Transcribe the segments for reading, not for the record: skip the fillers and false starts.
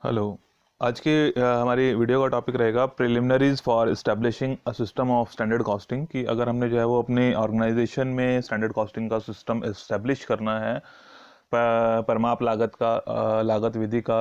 Hello. आज के हमारी वीडियो का टॉपिक रहेगा preliminaries for establishing a system of standard costing. कि अगर हमने जो है वो अपने ऑर्गेनाइजेशन में स्टैंडर्ड कॉस्टिंग का सिस्टम इस्टेब्लिश करना है, परमाप लागत का लागत विधि का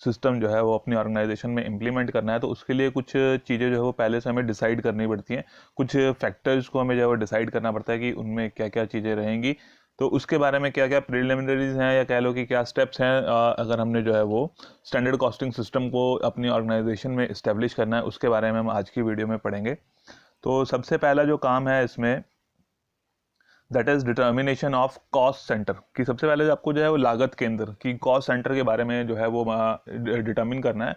सिस्टम जो है वो अपनी ऑर्गेनाइजेशन में इम्प्लीमेंट करना है, तो उसके लिए कुछ चीज़ें जो है वो पहले से हमें डिसाइड करनी पड़ती हैं। कुछ फैक्टर्स को हमें जो है वो डिसाइड करना पड़ता है कि उनमें क्या क्या चीज़ें रहेंगी। तो उसके बारे में क्या क्या प्रिलिमिनरीज हैं या कह लो कि क्या स्टेप्स हैं, अगर हमने जो है वो स्टैंडर्ड कॉस्टिंग सिस्टम को अपनी ऑर्गेनाइजेशन में इस्टेब्लिश करना है, उसके बारे में हम आज की वीडियो में पढ़ेंगे। तो सबसे पहला जो काम है इसमें, that is determination of cost centre. कि सबसे पहले जो आपको जो है वो लागत केंद्र की कॉस्ट सेंटर के बारे में जो है वो डिटर्मिन करना है।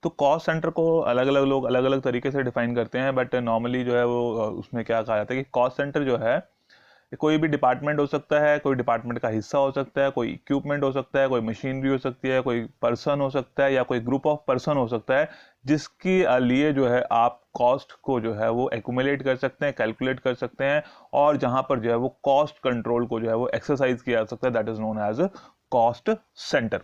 तो कॉस्ट सेंटर को अलग अलग लोग अलग अलग तरीके से डिफाइन करते हैं, बट नॉर्मली जो है वो उसमें क्या कहा जाता है कि कॉस्ट सेंटर जो है कोई भी डिपार्टमेंट हो सकता है, कोई डिपार्टमेंट का हिस्सा हो सकता है, कोई इक्विपमेंट हो सकता है, कोई मशीनरी हो सकती है, कोई पर्सन हो सकता है या कोई ग्रुप ऑफ पर्सन हो सकता है, जिसके लिए जो है आप कॉस्ट को जो है वो एक्यूमुलेट कर सकते हैं, कैलकुलेट कर सकते हैं, और जहां पर जो है वो कॉस्ट कंट्रोल को जो है वो एक्सरसाइज किया जा सकता है। That is known as cost centre.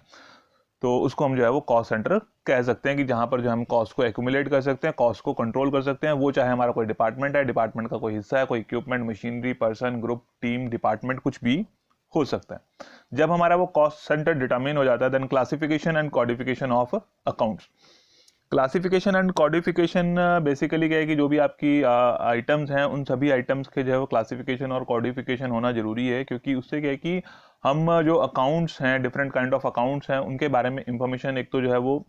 तो उसको हम जो है वो कॉस्ट सेंटर कह सकते हैं, कि जहां पर जो हम कॉस्ट को एक्यूमुलेट कर सकते हैं, कॉस्ट को कंट्रोल कर सकते हैं। वो चाहे हमारा कोई डिपार्टमेंट है, डिपार्टमेंट का कोई हिस्सा है, कोई equipment, machinery, person, group, team, department, कुछ भी हो सकता है। जब हमारा वो कॉस्ट सेंटर डिटरमिन हो जाता है, then classification and codification of accounts. Classification and codification basically क्या है कि जो भी आपकी आइटम्स हैं, उन सभी आइटम्स के जो है वो क्लासिफिकेशन और कोडिफिकेशन होना जरूरी है, क्योंकि उससे क्या है कि हम जो अकाउंट्स हैं, डिफरेंट काइंड ऑफ अकाउंट्स हैं, उनके बारे में इंफॉर्मेशन एक तो जो है वो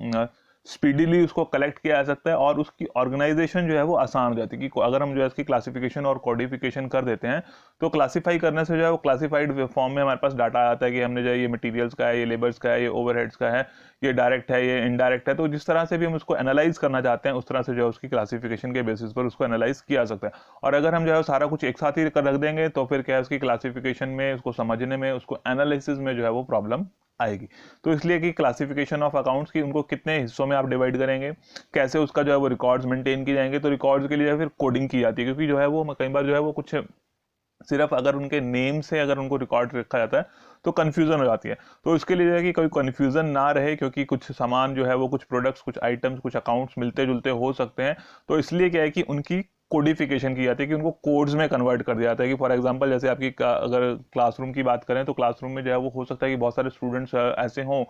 स्पीडीली उसको कलेक्ट किया जा सकता है, और उसकी ऑर्गेनाइजेशन जो है वो आसान हो जाती है। कि अगर हम जो है इसकी क्लासिफिकेशन और कोडिफिकेशन कर देते हैं, तो क्लासीफाई करने से जो है वो क्लासिफाइड फॉर्म में हमारे पास डाटा आता है कि हमने जो है ये मटेरियल्स का है, ये लेबर्स का है, ये ओवरहेड्स का है, ये डायरेक्ट है, ये इनडायरेक्ट है। तो जिस तरह से भी हम उसको एनालाइज करना चाहते हैं, उस तरह से जो है उसकी क्लासिफिकेशन के बेसिस पर उसको एनालाइज किया जा सकता है। और अगर हम जो है सारा कुछ एक साथ ही कर रख देंगे, तो फिर क्या है उसकी क्लासिफिकेशन में, उसको समझने में, उसको एनालिसिस में जो है वो प्रॉब्लम आएगी। तो इसलिए कि क्लासिफिकेशन ऑफ अकाउंट्स की उनको कितने हिस्सों में आप डिवाइड करेंगे, कैसे उसका जो है वो रिकॉर्ड्स मेंटेन किए जाएंगे, तो रिकॉर्ड्स के लिए फिर कोडिंग की जाती है, क्योंकि जो है वो कई बार जो है वो कुछ सिर्फ अगर उनके नेम से अगर उनको रिकॉर्ड रखा जाता है, तो कन्फ्यूजन हो जाती है। तो इसके लिए जो है कि कोई कन्फ्यूजन ना रहे, क्योंकि कुछ सामान जो है वो, कुछ प्रोडक्ट्स, कुछ आइटम्स, कुछ अकाउंट्स मिलते जुलते हो सकते हैं। तो इसलिए क्या है कि उनकी कोडिफिकेशन की जाती है, कि उनको कोड्स में कन्वर्ट कर दिया जाता है। कि फॉर एग्जांपल जैसे आपकी अगर क्लासरूम की बात करें, तो क्लासरूम में जो है वो हो सकता है कि बहुत सारे स्टूडेंट्स ऐसे हों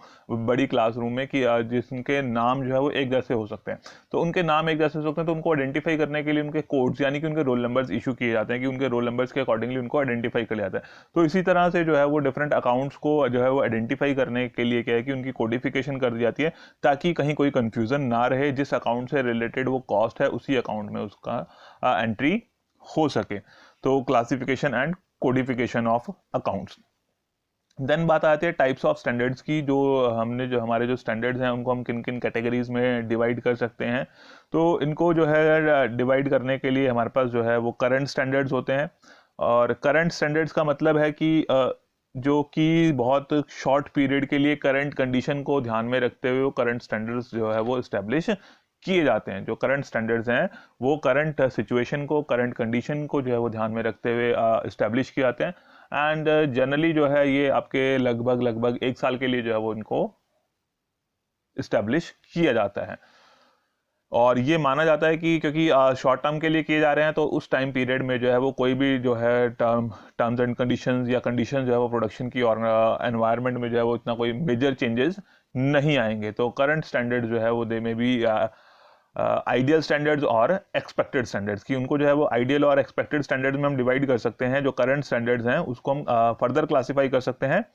बड़ी क्लासरूम में कि जिनके नाम जो है वो एक जैसे हो सकते हैं। तो उनके नाम एक जैसे हो सकते हैं, तो उनको आइडेंटिफाई करने के लिए उनके कोड्स यानी कि उनके रोल नंबर्स इशू किए जाते हैं, कि उनके रोल नंबर्स के अकॉर्डिंगली उनको आइडेंटिफाई कर लिया जाता है। तो इसी तरह से जो है वो डिफरेंट अकाउंट्स को जो है वो आइडेंटिफाई करने के लिए क्या है कि उनकी कोडिफिकेशन कर दी जाती है, ताकि कहीं कोई कंफ्यूजन ना रहे, जिस अकाउंट से रिलेटेड वो कॉस्ट है उसी अकाउंट में उसका एंट्री हो सके। तो classification and codification of accounts. Then बात आती है टाइप्स ऑफ स्टैंडर्ड्स की। जो हमने जो हमारे जो स्टैंडर्ड्स हैं, उनको हम किन किन कैटेगरीज में डिवाइड कर सकते हैं। तो इनको जो है डिवाइड करने के लिए हमारे पास जो है वो करंट स्टैंडर्ड्स होते हैं। और करंट स्टैंडर्ड्स का मतलब है कि जो कि बहुत शॉर्ट पीरियड के लिए करंट कंडीशन को ध्यान में रखते हुए वो करंट स्टैंडर्ड्स जो है वो इस्टेब्लिश किए जाते हैं। जो करंट स्टैंडर्ड्स हैं वो करंट सिचुएशन को, करंट कंडीशन को जो है वो ध्यान में रखते हुए इस्टेब्लिश किए जाते हैं। एंड जनरली जो है ये आपके लगभग लगभग एक साल के लिए जो है वो इनको इस्टेब्लिश किया जाता है। और ये माना जाता है कि क्योंकि शॉर्ट टर्म के लिए किए जा रहे हैं, तो उस टाइम पीरियड में जो है वो कोई भी जो है टर्म्स एंड कंडीशंस या कंडीशन जो है वो प्रोडक्शन की और एनवायरनमेंट में जो है वो इतना कोई मेजर चेंजेस नहीं आएंगे। तो करंट स्टैंडर्ड जो है वो दे में भी आइडियल स्टैंडर्ड्स और एक्सपेक्टेड स्टैंडर्ड्स की, उनको जो है वो आइडियल और एक्सपेक्टेड स्टैंडर्ड्स में हम डिवाइड कर सकते हैं। जो करंट स्टैंडर्ड्स हैं उसको हम फर्दर क्लासीफाई कर सकते हैं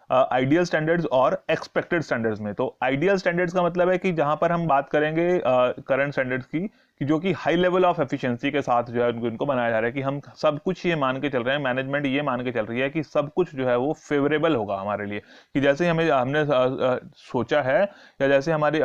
आइडियल स्टैंडर्ड्स और एक्सपेक्टेड स्टैंडर्ड्स में। तो आइडियल स्टैंडर्ड्स का मतलब है कि जहां पर हम बात करेंगे करंट स्टैंडर्ड्स की, कि जो कि हाई लेवल ऑफ एफिशिएंसी के साथ जो है इनको बनाया जा रहा है, कि हम सब कुछ ये मान के चल रहे हैं, मैनेजमेंट ये मान के चल रही है कि सब कुछ जो है वो फेवरेबल होगा हमारे लिए। कि जैसे हमें हमने सोचा है, या जैसे हमारी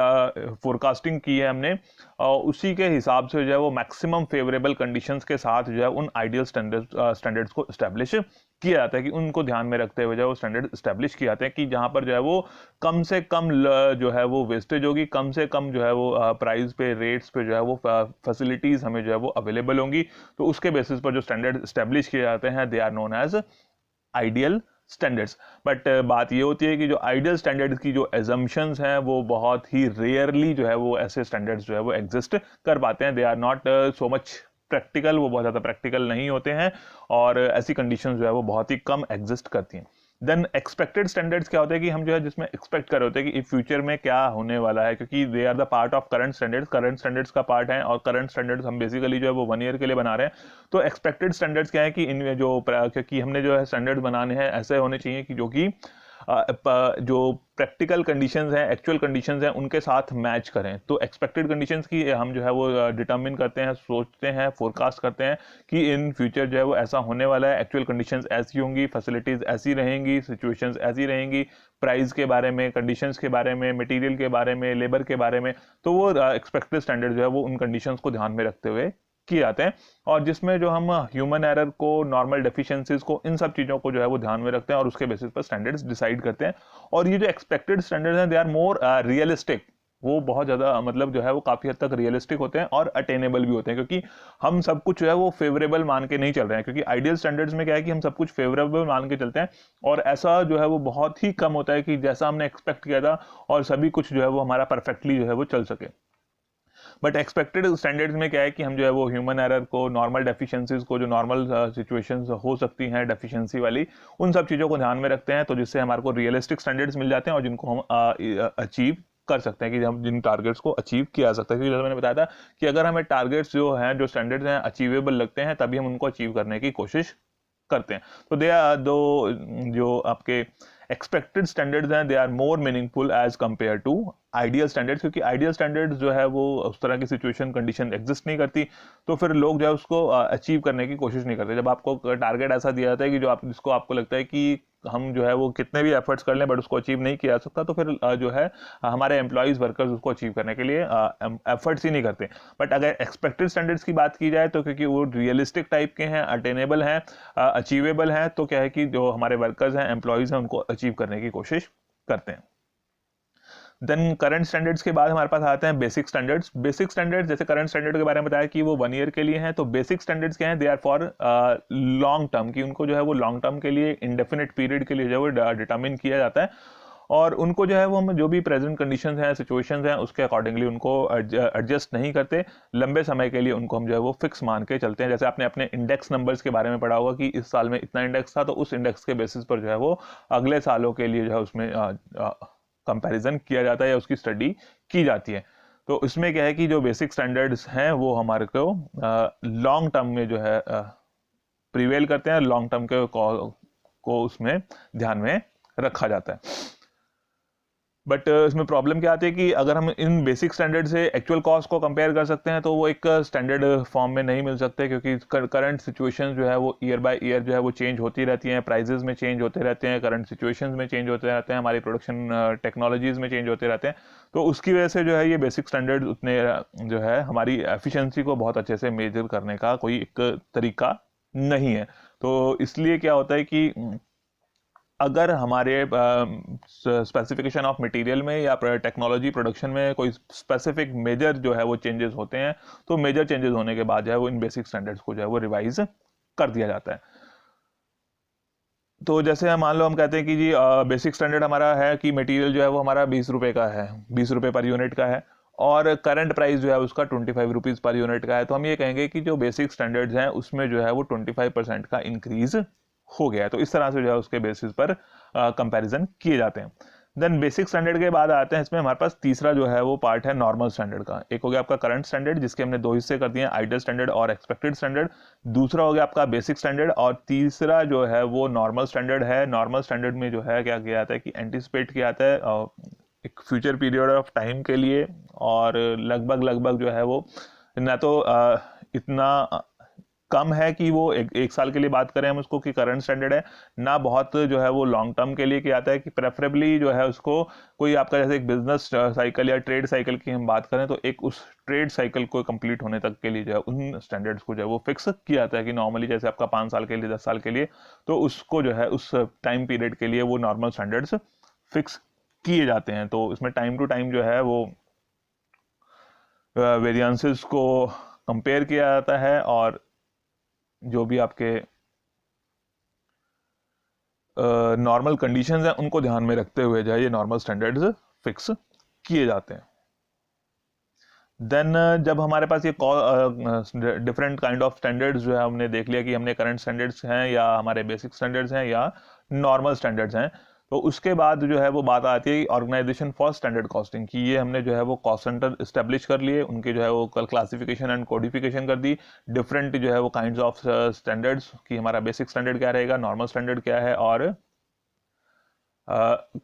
फोरकास्टिंग की है हमने, उसी के हिसाब से जो है वो मैक्सिमम फेवरेबल कंडीशंस के साथ जो है उन आइडियल स्टैंडर्ड्स को स्टैब्लिश किया जाता है। कि उनको ध्यान में रखते हुए जो है वो स्टैंडर्ड स्टैब्लिश किए जाते हैं, कि जहां पर जो है वो कम से कम जो है वो वेस्टेज होगी, कम से कम जो है वो प्राइस पे, रेट्स पे जो है वो फैसिलिटीज हमें जो है वो अवेलेबल होंगी। तो उसके बेसिस पर जो स्टैंडर्ड स्टैब्लिश किए जाते हैं, they are known as ideal standards. But बात ये होती है कि जो आइडियल स्टैंडर्ड्स की जो एजम्पशंस हैं वो बहुत ही रेयरली जो है वो ऐसे स्टैंडर्ड्स जो है वो एग्जिस्ट कर पाते हैं। They are not so much practical, वो बहुत ज़्यादा प्रैक्टिकल नहीं होते हैं और ऐसी कंडीशंस जो है वो बहुत ही कम एग्जिस्ट करती हैं। देन एक्सपेक्टेड स्टैंडर्ड्स क्या होते हैं कि हम जो है जिसमें एक्सपेक्ट कर रहे होते हैं कि फ्यूचर में क्या होने वाला है, क्योंकि they are the part of current standards का पार्ट है और करंट स्टैंडर्ड्स हम बेसिकली जो है वो 1 ईयर के लिए बना रहे हैं। तो एक्सपेक्टेड स्टैंडर्ड्स क्या है कि इन जो क्योंकि हमने जो है स्टैंडर्ड्स बनाने हैं ऐसे होने चाहिए कि जो कि जो प्रैक्टिकल कंडीशंस हैं, एक्चुअल कंडीशंस हैं, उनके साथ मैच करें। तो एक्सपेक्टेड कंडीशंस की हम जो है वो डिटरमिन करते हैं, सोचते हैं, फोरकास्ट करते हैं कि इन फ्यूचर जो है वो ऐसा होने वाला है, एक्चुअल कंडीशंस ऐसी होंगी, फैसिलिटीज ऐसी रहेंगी, सिचुएशंस ऐसी रहेंगी, प्राइस के बारे में, कंडीशंस के बारे में, मटेरियल के बारे में, लेबर के बारे में। तो वो एक्सपेक्टेड स्टैंडर्ड जो है वो उन कंडीशंस को ध्यान में रखते हुए किए जाते हैं और जिसमें जो हम ह्यूमन एरर को, नॉर्मल डेफिशिएंसीज को, इन सब चीज़ों को जो है वो ध्यान में रखते हैं और उसके बेसिस पर स्टैंडर्ड्स डिसाइड करते हैं। और ये जो एक्सपेक्टेड स्टैंडर्ड्स हैं दे आर मोर रियलिस्टिक, वो बहुत ज़्यादा मतलब जो है वो काफ़ी हद तक रियलिस्टिक होते हैं और अटेनेबल भी होते हैं, क्योंकि हम सब कुछ जो है वो फेवरेबल मान के नहीं चल रहे हैं। क्योंकि आइडियल स्टैंडर्ड्स में क्या है कि हम सब कुछ फेवरेबल मान के चलते हैं और ऐसा जो है वो बहुत ही कम होता है कि जैसा हमने एक्सपेक्ट किया था और सभी कुछ जो है वो हमारा परफेक्टली जो है वो चल सके। बट एक्सपेक्टेड स्टैंडर्ड्स में क्या है कि हम जो है वो ह्यूमन एरर को, नॉर्मल डेफिशिएंसीज को, जो नॉर्मल सिचुएशंस हो सकती हैं डेफिशिएंसी वाली, उन सब चीज़ों को ध्यान में रखते हैं, तो जिससे हमारे को रियलिस्टिक स्टैंडर्ड्स मिल जाते हैं और जिनको हम अचीव कर सकते हैं, कि हम जिन टारगेट्स को अचीव किया जा सकता है। क्योंकि जैसे मैंने बताया था कि अगर हमें टारगेट्स जो हैं, जो स्टैंडर्ड्स हैं, अचीवेबल लगते हैं तभी हम उनको अचीव करने की कोशिश करते हैं। तो दे आर दो जो आपके एक्सपेक्टेड स्टैंडर्ड्स हैं they are more meaningful as compare to ideal standards, क्योंकि आइडियल स्टैंडर्ड्स जो है वो उस तरह की सिचुएशन कंडीशन एग्जिस्ट नहीं करती, तो फिर लोग जो है उसको अचीव करने की कोशिश नहीं करते। जब आपको टारगेट ऐसा दिया जाता है कि जो आप जिसको आपको लगता है कि हम जो है वो कितने भी एफर्ट्स कर लें बट उसको अचीव नहीं किया जा सकता, तो फिर जो है हमारे एम्प्लॉयज़, वर्कर्स उसको अचीव करने के लिए एफर्ट्स ही नहीं करते। बट अगर एक्सपेक्टेड स्टैंडर्ड्स की बात की जाए तो क्योंकि वो रियलिस्टिक टाइप के हैं, अटेनेबल हैं, अचीवेबल हैं, तो क्या है कि जो हमारे वर्कर्स हैं, एम्प्लॉयज़ हैं, उनको अचीव करने की कोशिश करते हैं। देन करंट स्टैंडर्ड्स के बाद हमारे पास आते हैं बेसिक स्टैंडर्ड्स। बेसिक स्टैंडर्ड्स, जैसे करंट स्टैंडर्ड के बारे में बताया कि वो 1 ईयर के लिए हैं, तो बेसिक स्टैंडर्ड्स क्या हैं, they are for long term, कि उनको जो है वो लॉन्ग टर्म के लिए, इंडेफिनिट पीरियड के लिए जो है वो डिटरमिन किया जाता है और उनको जो है वो हम जो भी प्रेजेंट कंडीशंस हैं, सिचुएशंस हैं, उसके अकॉर्डिंगली उनको एडजस्ट नहीं करते। लंबे समय के लिए उनको हम जो है वो फिक्स मान के चलते हैं। जैसे आपने अपने इंडेक्स नंबर्स के बारे में पढ़ा होगा कि इस साल में इतना इंडेक्स था, तो उस इंडेक्स के बेसिस पर जो है वो अगले सालों के लिए जो है उसमें कंपैरिजन किया जाता है या उसकी स्टडी की जाती है। तो इसमें क्या है कि जो बेसिक स्टैंडर्ड्स हैं वो हमारे को लॉन्ग टर्म में जो है प्रिवेल करते हैं, लॉन्ग टर्म के को उसमें ध्यान में रखा जाता है। बट इसमें प्रॉब्लम क्या आती है कि अगर हम इन बेसिक स्टैंडर्ड से एक्चुअल कॉस्ट को कंपेयर कर सकते हैं तो वो एक स्टैंडर्ड फॉर्म में नहीं मिल सकते, क्योंकि करंट सिचुएशन जो है वो ईयर बाय ईयर जो है वो चेंज होती रहती हैं, प्राइजेस में चेंज होते रहते हैं, करंट सिचुएशंस में चेंज होते रहते हैं, हमारी प्रोडक्शन टेक्नोलॉजीज में चेंज होते रहते हैं। तो उसकी वजह से जो है ये बेसिक स्टैंडर्ड उतने जो है हमारी एफिशिएंसी को बहुत अच्छे से मेजर करने का कोई एक तरीका नहीं है। तो इसलिए क्या होता है कि अगर हमारे स्पेसिफिकेशन ऑफ मटेरियल में या टेक्नोलॉजी प्रोडक्शन में कोई स्पेसिफिक मेजर जो है वो चेंजेस होते हैं, तो मेजर चेंजेस होने के बाद जो है वो इन बेसिक स्टैंडर्ड्स को जो है वो रिवाइज कर दिया जाता है। तो जैसे हम मान लो हम कहते हैं कि जी बेसिक स्टैंडर्ड हमारा है कि मटेरियल जो है वो हमारा 20 रुपये का है, 20 रुपये पर यूनिट का है और करंट प्राइस जो है उसका 25 रुपीज़ पर यूनिट का है, तो हम ये कहेंगे कि जो बेसिक स्टैंडर्ड्स हैं उसमें जो है वो 25% का इंक्रीज हो गया है। तो इस तरह से जो है उसके बेसिस पर कंपैरिजन किए जाते हैं। देन बेसिक स्टैंडर्ड के बाद आते हैं, इसमें हमारे पास तीसरा जो है वो पार्ट है नॉर्मल स्टैंडर्ड का। एक हो गया आपका करंट स्टैंडर्ड जिसके हमने 2 हिस्से कर दिए हैं, आइडियल स्टैंडर्ड और एक्सपेक्टेड स्टैंडर्ड। दूसरा हो गया आपका बेसिक स्टैंडर्ड और तीसरा जो है वो नॉर्मल स्टैंडर्ड है। नॉर्मल स्टैंडर्ड में जो है क्या किया जाता है कि एंटिसिपेट किया जाता है एक फ्यूचर पीरियड ऑफ टाइम के लिए और लगभग लगभग जो है वो ना तो इतना कम है कि वो एक साल के लिए बात करें हम उसको कि करंट स्टैंडर्ड है, ना बहुत जो है वो लॉन्ग टर्म के लिए किया जाता है कि प्रेफरेबली जो है उसको कोई आपका जैसे एक बिजनेस साइकिल या ट्रेड साइकिल की हम बात करें तो एक उस ट्रेड साइकिल को कंप्लीट होने तक के लिए जो है उन स्टैंडर्ड्स को जो है वो फिक्स किया जाता है कि नॉर्मली जैसे आपका 5 साल के लिए, 10 साल के लिए, तो उसको जो है उस टाइम पीरियड के लिए वो नॉर्मल स्टैंडर्ड्स फिक्स किए जाते हैं। तो इसमें टाइम टू टाइम जो है वो वेरिएंसेस को कंपेयर किया जाता है और जो भी आपके नॉर्मल कंडीशंस हैं उनको ध्यान में रखते हुए जो है ये नॉर्मल स्टैंडर्ड्स फिक्स किए जाते हैं। देन जब हमारे पास ये डिफरेंट काइंड ऑफ स्टैंडर्ड्स जो है हमने देख लिया कि हमने करंट स्टैंडर्ड्स हैं या हमारे बेसिक स्टैंडर्ड्स हैं या नॉर्मल स्टैंडर्ड्स हैं, तो उसके बाद जो है वो बात आती है ऑर्गेनाइजेशन फॉर स्टैंडर्ड कॉस्टिंग की। ये हमने जो है वो कॉस्ट सेंटर इस्टेब्लिश कर लिए, उनके जो है वो क्लासिफिकेशन एंड कोडिफिकेशन कर दी, डिफरेंट जो है वो काइंड्स ऑफ स्टैंडर्ड्स की हमारा बेसिक स्टैंडर्ड क्या रहेगा, नॉर्मल स्टैंडर्ड क्या है और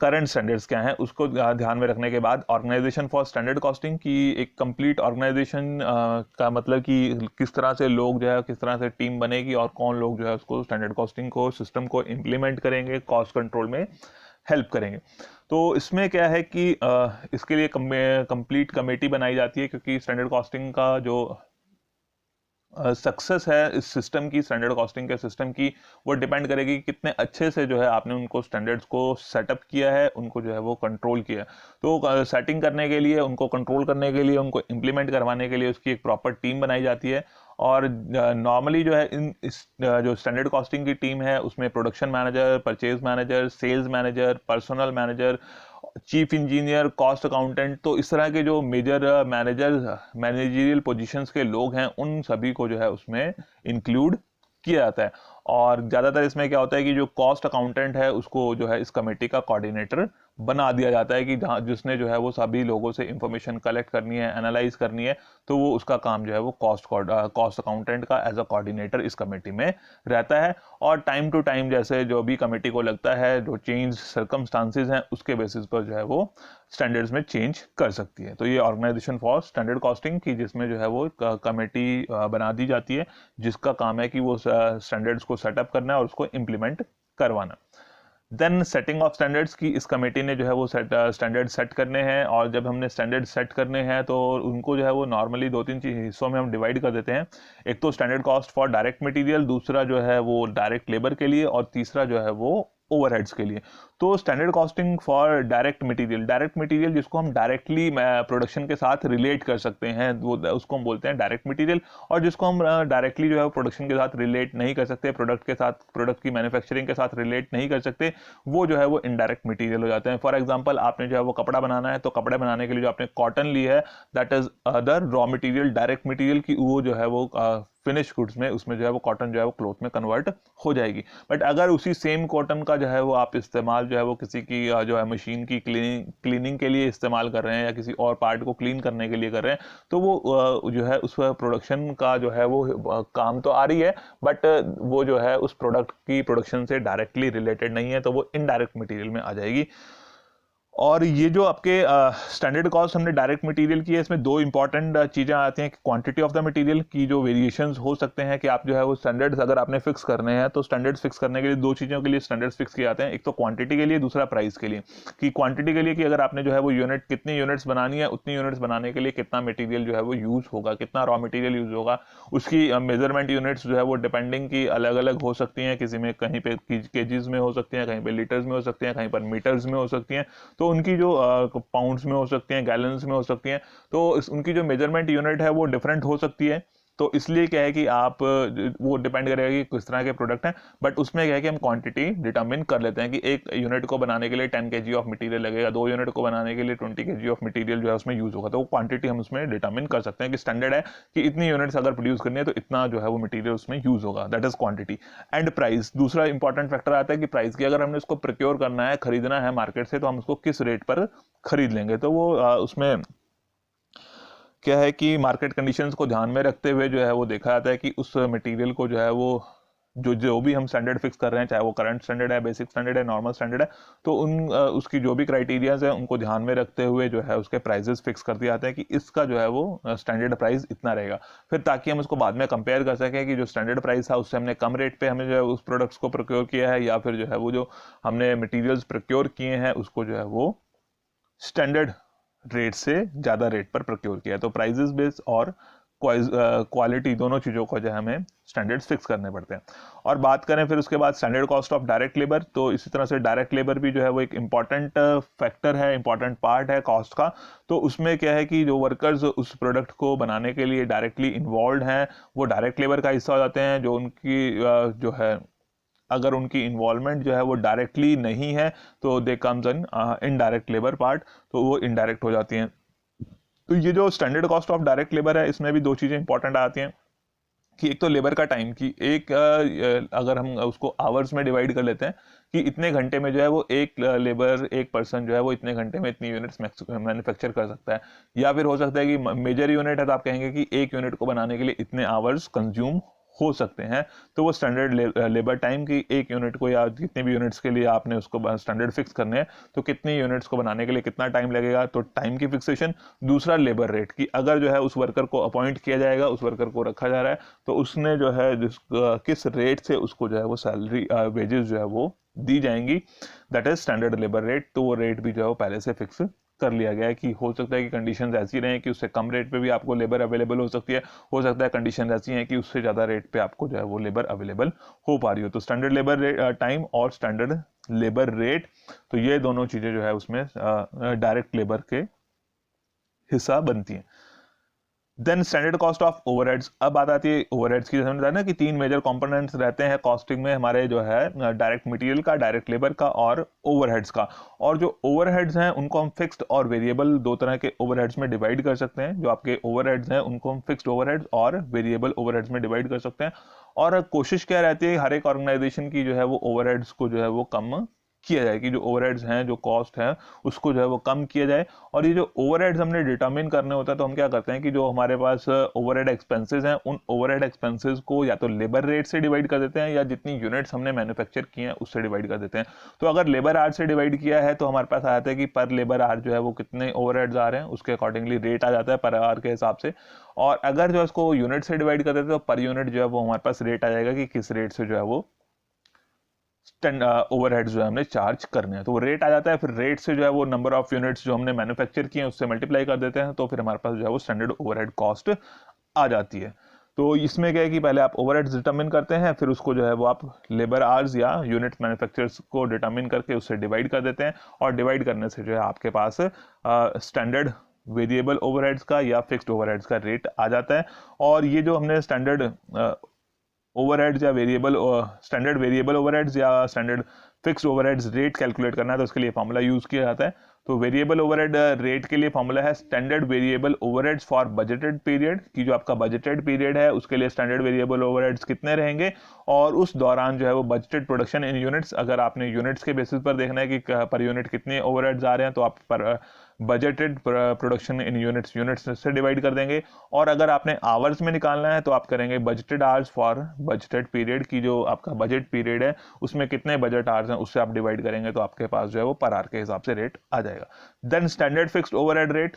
करंट स्टैंडर्ड्स क्या हैं, उसको ध्यान में रखने के बाद ऑर्गेनाइजेशन फॉर स्टैंडर्ड कॉस्टिंग की एक कंप्लीट ऑर्गेनाइजेशन का मतलब कि किस तरह से लोग जो है, किस तरह से टीम बनेगी और कौन लोग जो है उसको स्टैंडर्ड कॉस्टिंग को सिस्टम को इम्प्लीमेंट करेंगे, कॉस्ट कंट्रोल में हेल्प करेंगे। तो इसमें क्या है कि इसके लिए कंप्लीट कमेटी बनाई जाती है, क्योंकि स्टैंडर्ड कॉस्टिंग का जो सक्सेस है इस सिस्टम की, स्टैंडर्ड कॉस्टिंग के सिस्टम की, वो डिपेंड करेगी कि कितने अच्छे से जो है आपने उनको स्टैंडर्ड्स को सेटअप किया है, उनको जो है वो कंट्रोल किया है। तो सेटिंग करने के लिए, उनको कंट्रोल करने के लिए, उनको इम्प्लीमेंट करवाने के लिए उसकी एक प्रॉपर टीम बनाई जाती है। और नॉर्मली जो है जो स्टैंडर्ड कॉस्टिंग की टीम है उसमें production manager, purchase manager, sales manager, personal manager, chief engineer, cost accountant, तो इस तरह के जो मेजर मैनेजरियल पोजीशंस के लोग हैं उन सभी को जो है उसमें इंक्लूड किया जाता है। और ज़्यादातर इसमें क्या होता है कि जो कॉस्ट अकाउंटेंट है उसको जो है इस कमेटी का कोऑर्डिनेटर बना दिया जाता है, कि जहाँ जिसने जो है वो सभी लोगों से इंफॉर्मेशन कलेक्ट करनी है, एनालाइज करनी है, तो वो उसका काम जो है वो कॉस्ट अकाउंटेंट का एज अ कोऑर्डिनेटर इस कमेटी में रहता है। और टाइम टू टाइम जैसे जो भी कमेटी को लगता है, जो चेंज सर्कमस्टांसेस हैं उसके बेसिस पर जो है वो स्टैंडर्ड्स में चेंज कर सकती है। तो ये ऑर्गेनाइजेशन फॉर स्टैंडर्ड कॉस्टिंग की, जिसमें जो है वो कमेटी बना दी जाती है, जिसका काम है कि वो स्टैंडर्ड्स को सेटअप करना है और उसको इम्प्लीमेंट करवाना। देन सेटिंग ऑफ स्टैंडर्ड्स की इस कमेटी ने जो है वो स्टैंडर्ड सेट करने हैं, और जब हमने स्टैंडर्ड सेट करने हैं तो उनको जो है वो नॉर्मली दो तीन हिस्सों में हम डिवाइड कर देते हैं। एक तो standard cost for direct material, दूसरा जो है वो डायरेक्ट लेबर के लिए, और तीसरा जो है वो ओवरहेड्स के लिए। तो standard costing for direct material जिसको हम डायरेक्टली प्रोडक्शन के साथ रिलेट कर सकते हैं, वो उसको हम बोलते हैं डायरेक्ट मटेरियल। और जिसको हम डायरेक्टली जो है प्रोडक्शन के साथ रिलेट नहीं कर सकते, प्रोडक्ट के साथ, प्रोडक्ट की मैन्युफैक्चरिंग के साथ रिलेट नहीं कर सकते, वो जो है वो इनडायरेक्ट मटेरियल हो जाते हैं। फॉर एग्जांपल, आपने जो है वो कपड़ा बनाना है, तो कपड़े बनाने के लिए जो आपने कॉटन ली है, that is other raw material, direct material की, वो जो है वो फिनिश गुड्स में, उसमें जो है वो कॉटन जो है वो क्लॉथ में कन्वर्ट हो जाएगी। बट अगर उसी सेम कॉटन का जो है वो आप इस्तेमाल जो है वो किसी की जो है मशीन की क्लीनिंग के लिए इस्तेमाल कर रहे हैं, या किसी और पार्ट को क्लीन करने के लिए कर रहे हैं, तो वो जो है उस प्रोडक्शन का जो है वो काम तो आ रही है, बट वो जो है उस प्रोडक्ट की प्रोडक्शन से डायरेक्टली रिलेटेड नहीं है, तो वो इनडायरेक्ट मटेरियल में आ जाएगी। और ये जो आपके स्टैंडर्ड कॉस्ट हमने डायरेक्ट मटेरियल की है, इसमें दो इंपॉर्टेंट चीज़ें आती हैं कि क्वांटिटी ऑफ द मटेरियल की जो वेरिएशंस हो सकते हैं, कि आप जो है वो स्टैंडर्ड्स अगर आपने फिक्स करने हैं, तो स्टैंडर्ड्स फिक्स करने के लिए दो चीज़ों के लिए स्टैंडर्ड्स फिक्स किए जाते हैं। एक तो क्वांटिटी के लिए, दूसरा प्राइस के लिए। कि क्वांटिटी के लिए कि अगर आपने जो है वो कितनी यूनिट्स बनानी है, उतनी यूनिट्स बनाने के लिए कितना मटीरियल जो है वो यूज़ होगा, कितना रॉ मटीरियल यूज़ होगा। उसकी मेजरमेंट यूनिट्स जो है वो डिपेंडिंग की अलग अलग हो सकती हैं, किसी में कहीं पे केजीज में हो सकती हैं, कहीं पे लीटर्स में हो सकती हैं, कहीं पर मीटर्स में हो सकती हैं। तो उनकी जो पाउंड्स में हो सकती हैं, गैलन्स में हो सकती हैं, तो उनकी जो मेजरमेंट यूनिट है वो डिफरेंट हो सकती है। तो इसलिए क्या है कि आप वो डिपेंड करेगा कि किस तरह के प्रोडक्ट हैं, बट उसमें क्या है कि हम क्वांटिटी डिटरमिन कर लेते हैं कि एक यूनिट को बनाने के लिए 10 kg ऑफ मटेरियल लगेगा, 2 यूनिट को बनाने के लिए 20 kg ऑफ मटेरियल जो है उसमें यूज होगा। तो वो क्वांटिटी हम उसमें डिटरमिन कर सकते हैं कि स्टैंडर्ड है कि इतनी यूनिट्स अगर प्रोड्यूस करनी है तो इतना जो है वो मटेरियल उसमें यूज होगा, that is quantity. And price, दूसरा इंपॉर्टेंट फैक्टर आता है कि प्राइस की, अगर हमने उसको प्रोक्योर करना है, खरीदना है मार्केट से, तो हम उसको किस रेट पर खरीद लेंगे। तो वो उसमें क्या है कि मार्केट कंडीशंस को ध्यान में रखते हुए जो है वो देखा जाता है कि उस मटेरियल को जो है वो जो भी हम स्टैंडर्ड फिक्स कर रहे हैं, चाहे वो करंट स्टैंडर्ड है, बेसिक स्टैंडर्ड है, नॉर्मल स्टैंडर्ड है, तो उसकी जो भी क्राइटेरियाज है उनको ध्यान में रखते हुए जो है उसके प्राइजेस फिक्स कर दिए जाते हैं कि इसका जो है वो स्टैंडर्ड प्राइस इतना रहेगा। फिर ताकि हम उसको बाद में कंपेयर कर सकें कि जो स्टैंडर्ड प्राइस था उससे हमने कम रेट पे हमने जो है उस प्रोडक्ट्स को प्रोक्योर किया है, या फिर जो है वो जो हमने मटीरियल्स प्रोक्योर किए हैं उसको जो है वो स्टैंडर्ड रेट से ज़्यादा रेट पर प्रोक्योर किया। तो प्राइजेस बेस और क्वालिटी दोनों चीज़ों को जो है हमें स्टैंडर्ड्स फिक्स करने पड़ते हैं। और बात करें फिर उसके बाद standard cost of direct labour, तो इसी तरह से डायरेक्ट लेबर भी जो है वो एक इंपॉर्टेंट फैक्टर है, इंपॉर्टेंट पार्ट है कॉस्ट का। तो उसमें क्या है कि जो वर्कर्स उस प्रोडक्ट को बनाने के लिए डायरेक्टली इन्वॉल्व हैं, वो डायरेक्ट लेबर का हिस्सा हो जाते हैं, जो उनकी जो है अगर उनकी इन्वॉल्वमेंट जो है वो डायरेक्टली नहीं है तो they comes in indirect labour part, तो वो इनडायरेक्ट हो जाती हैं। तो ये जो standard cost of direct labour है, इसमें भी दो चीज़ें इंपॉर्टेंट आती हैं कि एक तो लेबर का टाइम, की एक अगर हम उसको आवर्स में डिवाइड कर लेते हैं कि इतने घंटे में जो है वो एक लेबर, एक पर्सन जो है वो इतने घंटे में इतनी यूनिट्स मैन्युफैक्चर कर सकता है। या फिर हो सकता है कि मेजर यूनिट है तो आप कहेंगे कि एक यूनिट को बनाने के लिए इतने आवर्स कंज्यूम हो सकते हैं। तो वो स्टैंडर्ड लेबर टाइम की एक यूनिट को या कितने भी यूनिट्स के लिए आपने उसको स्टैंडर्ड फिक्स करने हैं, तो कितनी यूनिट्स को बनाने के लिए कितना टाइम लगेगा, तो टाइम की फिक्सेशन। दूसरा लेबर रेट की, अगर जो है उस वर्कर को अपॉइंट किया जाएगा, उस वर्कर को रखा जा रहा है, तो उसने जो है किस रेट से उसको जो है वो सैलरी वेजेस जो है वो दी जाएंगी, that is standard labour rate. तो वो रेट भी जो है वो पहले से फिक्स कर लिया गया है कि हो सकता है कि कंडीशंस ऐसी रहें कि उससे कम रेट पे भी आपको लेबर अवेलेबल हो सकती है, हो सकता है कंडीशन ऐसी हैं कि उससे ज़्यादा रेट पे आपको जो है वो लेबर अवेलेबल हो पा रही हो। तो स्टैंडर्ड लेबर टाइम और स्टैंडर्ड लेबर रेट, तो ये दोनों चीज़ें जो है उसमें डायरेक्ट लेबर के हिस्सा बनती हैं। Then standard cost of overheads. अब बात आती है ओवरहेड्स की। समझ रहा है ना कि तीन मेजर कंपोनेंट्स रहते हैं कॉस्टिंग में हमारे, जो है डायरेक्ट मटेरियल का, डायरेक्ट लेबर का और ओवरहेड्स का। और जो ओवरहेड्स हैं उनको हम फिक्स्ड और वेरिएबल दो तरह के ओवरहेड्स में डिवाइड कर सकते हैं। जो आपके ओवरहेड्स हैं उनको हम फिक्स्ड ओवरहेड्स और वेरिएबल ओवरहेड्स में डिवाइड कर सकते हैं। और कोशिश क्या रहती है हर एक ऑर्गेनाइजेशन की, जो है वो ओवरहेड्स को जो है वो कम किया जाए, कि जो ओवरहेड्स हैं, जो कॉस्ट है, उसको जो है वो कम किया जाए। और ये जो ओवरहेड्स हमने डिटरमिन करने होता है, तो हम क्या करते हैं कि जो हमारे पास ओवरहेड एक्सपेंसेस हैं, उन ओवरहेड एक्सपेंसेस को या तो लेबर रेट से डिवाइड कर देते हैं या जितनी यूनिट्स हमने मैन्युफैक्चर की हैं उससे डिवाइड कर देते हैं। तो अगर लेबर आवर से डिवाइड किया है तो हमारे पास आ जाता है कि पर लेबर आवर जो है वो कितने ओवरहेड्स आ रहे हैं, उसके अकॉर्डिंगली रेट आ जाता है पर आवर के हिसाब से। और अगर जो है उसको यूनिट से डिवाइड कर देते हैं तो पर यूनिट जो है वो हमारे पास रेट आ जाएगा कि किस रेट से जो है वो ओवरहेड्स जो है हमने चार्ज करने हैं। तो वो रेट आ जाता है, फिर रेट से जो है वो नंबर ऑफ यूनिट्स जो हमने मैन्युफैक्चर किए हैं उससे मल्टीप्लाई कर देते हैं, तो फिर हमारे पास जो है वो स्टैंडर्ड ओवरहेड कॉस्ट आ जाती है। तो इसमें क्या है कि पहले आप ओवरहेड्स डिटरमिन करते हैं, फिर उसको जो है वो आप लेबर आवर्स या यूनिट मैन्युफैक्चरर्स को डिटरमिन करके उससे डिवाइड कर देते हैं। और डिवाइड करने से जो है आपके पास स्टैंडर्ड वेरिएबल ओवरहेड्स का या फिक्स्ड ओवरहेड्स का रेट आ जाता है। और ये जो हमने स्टैंडर्ड ओवरहेड्स या वेरिएबल, स्टैंडर्ड वेरिएबल ओवरहेड्स या standard fixed overheads rate calculate करना है, तो उसके लिए फॉर्मूला यूज किया जाता है। तो वेरिएबल ओवरहेड रेट के लिए फॉर्मूला है standard variable overheads for budgeted period, की जो आपका बजटेड पीरियड है उसके लिए स्टैंडर्ड वेरिएबल ओवरहेड्स कितने रहेंगे, और उस दौरान जो है वो बजटेड प्रोडक्शन इन यूनिट्स। अगर आपने यूनिट्स के बेसिस पर देखना है कि पर यूनिट कितने ओवरहेड्स आ रहे हैं, तो आप पर बजटेड प्रोडक्शन इन यूनिट्स से डिवाइड कर देंगे। और अगर आपने आवर्स में निकालना है तो आप करेंगे budgeted hours for budgeted period, की जो आपका बजट पीरियड है उसमें कितने बजट आवर्स हैं उससे आप डिवाइड करेंगे, तो आपके पास जो है वो पर आवर के हिसाब से रेट आ जाएगा। Then standard fixed overhead rate.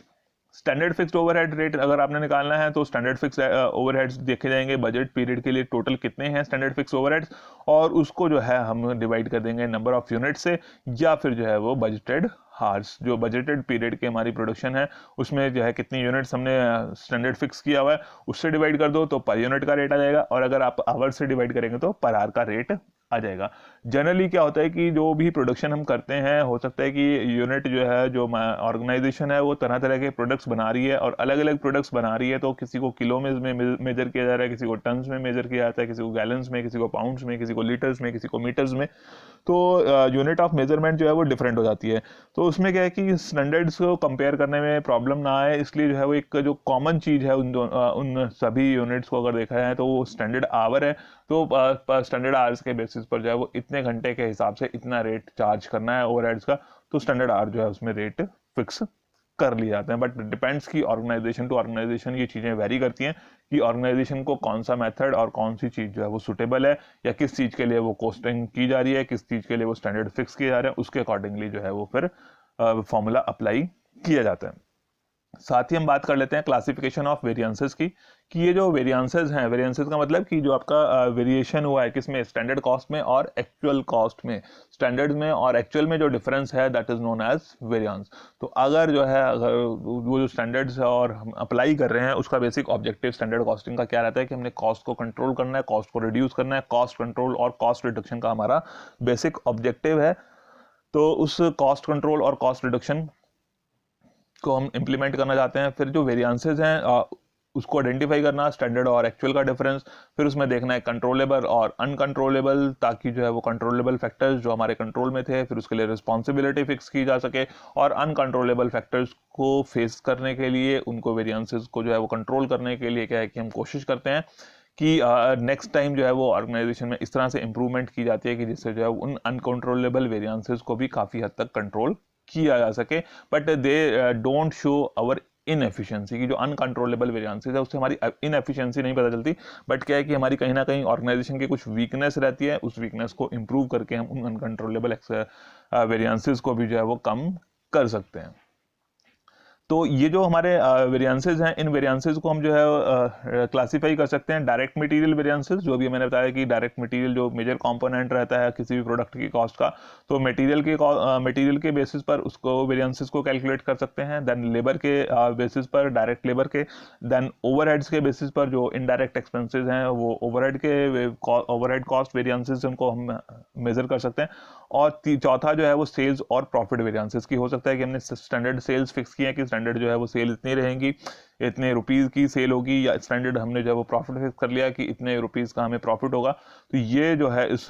Standard fixed overhead rate अगर आपने निकालना है तो स्टैंडर्ड फिक्स ओवरहेड्स देखे जाएंगे बजट पीरियड के लिए टोटल कितने हैं स्टैंडर्ड फिक्स ओवरहेड्स, और उसको जो है हम डिवाइड कर देंगे नंबर ऑफ यूनिट से, या फिर जो है वो बजटेड हार्स, जो बजटेड पीरियड की हमारी प्रोडक्शन है उसमें जो है कितनी यूनिट्स हमने स्टैंडर्ड फिक्स किया हुआ है उससे डिवाइड कर दो, तो पर यूनिट का रेट आ जाएगा। और अगर आप आवर से डिवाइड करेंगे तो पर आवर का रेट आ जाएगा। जनरली क्या होता है कि जो भी प्रोडक्शन हम करते हैं, हो सकता है कि यूनिट जो है, जो ऑर्गेनाइजेशन है वो तरह तरह के प्रोडक्ट्स बना रही है और अलग अलग प्रोडक्ट्स बना रही है, तो किसी को किलो में मेजर किया जा रहा है, किसी को टन्स में मेजर किया जाता है, किसी को गैलन्स में, किसी को पाउंड्स में, किसी को लीटर्स में, किसी को मीटर्स में। तो यूनिट ऑफ मेजरमेंट जो है वो डिफरेंट हो जाती है। तो उसमें क्या है कि स्टैंडर्ड्स को कंपेयर करने में प्रॉब्लम ना आए, इसलिए जो है वो एक जो कॉमन चीज़ है उन सभी यूनिट्स को अगर देखा जाए तो वो स्टैंडर्ड आवर है। तो स्टैंडर्ड आवर्स के बेसिस पर जो है वो इतने घंटे के हिसाब से इतना रेट चार्ज करना है ओवरहेड्स का, तो स्टैंडर्ड आवर जो है उसमें रेट फिक्स कर लिए जाते हैं। बट डिपेंड्स की ऑर्गेनाइजेशन टू ऑर्गेनाइजेशन ये चीज़ें वेरी करती हैं कि ऑर्गेनाइजेशन को कौन सा मेथड और कौन सी चीज़ जो है वो सुटेबल है, या किस चीज़ के लिए वो कॉस्टिंग की जा रही है, किस चीज़ के लिए वो स्टैंडर्ड फिक्स किए जा रहे हैं, उसके अकॉर्डिंगली जो है वो फिर फॉर्मूला अप्लाई किया जाता है। साथ ही हम बात कर लेते हैं क्लासिफिकेशन ऑफ वेरिएंसेस की, कि ये जो वेरिएंसेस हैं, वेरिएंसेस का मतलब कि जो आपका वेरिएशन हुआ है किसमें, स्टैंडर्ड कॉस्ट में और एक्चुअल कॉस्ट में, स्टैंडर्ड में और एक्चुअल में जो डिफरेंस है that is known as variance. तो अगर जो है, अगर वो जो स्टैंडर्ड्स और हम अप्लाई कर रहे हैं उसका बेसिक ऑब्जेक्टिव स्टैंडर्ड कॉस्टिंग का क्या रहता है कि हमने कॉस्ट को कंट्रोल करना है, कॉस्ट को रिड्यूस करना है, कॉस्ट कंट्रोल और कॉस्ट रिडक्शन का हमारा बेसिक ऑब्जेक्टिव है। तो उस कॉस्ट कंट्रोल और कॉस्ट रिडक्शन को हम इंप्लीमेंट करना चाहते हैं। फिर जो वेरिएंसेस हैं उसको आइडेंटिफाई करना, स्टैंडर्ड और एक्चुअल का डिफरेंस, फिर उसमें देखना है कंट्रोलेबल और अनकंट्रोलेबल, ताकि जो है वो कंट्रोलेबल फैक्टर्स जो हमारे कंट्रोल में थे फिर उसके लिए रिस्पॉन्सिबिलिटी फिक्स की जा सके, और अनकंट्रोलेबल फैक्टर्स को फेस करने के लिए, उनको वेरिएंसेस को जो है वो कंट्रोल करने के लिए क्या है कि हम कोशिश करते हैं कि नेक्स्ट टाइम जो है वो ऑर्गेनाइजेशन में इस तरह से इंप्रूवमेंट की जाती है कि जिससे जो है उन अनकंट्रोलेबल वेरिएंसेस को भी काफ़ी हद तक कंट्रोल किया जा सके, but they don't show our inefficiency की जो अनकंट्रोलेबल वेरिएंसेस है उससे हमारी इनएफिशिएंसी नहीं पता चलती, बट क्या है कि हमारी कहीं ना कहीं ऑर्गेनाइजेशन की कुछ वीकनेस रहती है, उस वीकनेस को इंप्रूव करके हम उन अनकंट्रोलेबल वेरिएंसेस को भी जो है वो कम कर सकते हैं। तो ये जो हमारे वेरिएंसेस हैं, इन वेरिएंसेस को हम जो है क्लासीफाई कर सकते हैं डायरेक्ट मटेरियल वेरिएंसेस, जो भी मैंने बताया कि डायरेक्ट मटेरियल जो मेजर कंपोनेंट रहता है किसी भी प्रोडक्ट की कॉस्ट का, तो मटेरियल के बेसिस पर उसको वेरिएंसेस को कैलकुलेट कर सकते हैं। देन लेबर के बेसिस पर, डायरेक्ट लेबर के, देन ओवरहेड्स के बेसिस पर जो इनडायरेक्ट एक्सपेंसेस हैं वो ओवरहेड कॉस्ट वेरिएंसेस उनको हम मेजर कर सकते हैं। और चौथा जो है वो सेल्स और प्रॉफिट वेरिएंसेस की हो सकता है कि हमने स्टैंडर्ड सेल्स फिक्स किए हैं कि स्टैंडर्ड जो है वो सेल इतनी रहेंगी, इतने रुपीज़ की सेल होगी, या स्टैंडर्ड हमने जो है वो प्रॉफिट फिक्स कर लिया कि इतने रुपीज़ का हमें प्रॉफिट होगा। तो ये जो है इस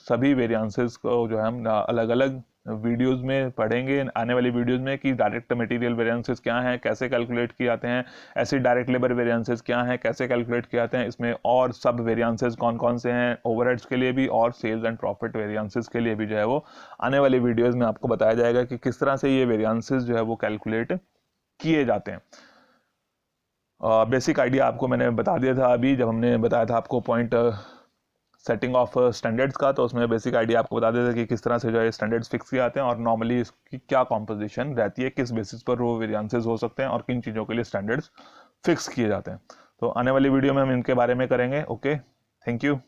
सभी वेरिएंसेस को जो है हम अलग अलग वीडियोस में पढ़ेंगे आने वाली वीडियोस में कि डायरेक्ट मटेरियल वेरिएंसेस क्या हैं, कैसे कैलकुलेट किए जाते हैं, ऐसे डायरेक्ट लेबर वेरिएंसेस क्या हैं, कैसे कैलकुलेट किए जाते हैं, इसमें और सब वेरिएंसेस कौन कौन से हैं ओवरहेड्स के लिए भी और सेल्स एंड प्रॉफिट वेरिएंसेस के लिए भी जो है वो आने वाली वीडियोस में आपको बताया जाएगा कि किस तरह से ये वेरिएंसेस जो है वो कैलकुलेट किए जाते हैं। बेसिक आइडिया आपको मैंने बता दिया था अभी जब हमने बताया था आपको पॉइंट सेटिंग ऑफ स्टैंडर्ड्स का, तो उसमें बेसिक आइडिया आपको बता देता है कि किस तरह से जो है स्टैंडर्ड्स फिक्स किए जाते हैं और नॉर्मली इसकी क्या कॉम्पोजिशन रहती है, किस बेसिस पर वो वेरिएंसेस हो सकते हैं और किन चीज़ों के लिए स्टैंडर्ड्स फिक्स किए जाते हैं। तो आने वाली वीडियो में हम इनके बारे में करेंगे। Okay, thank you.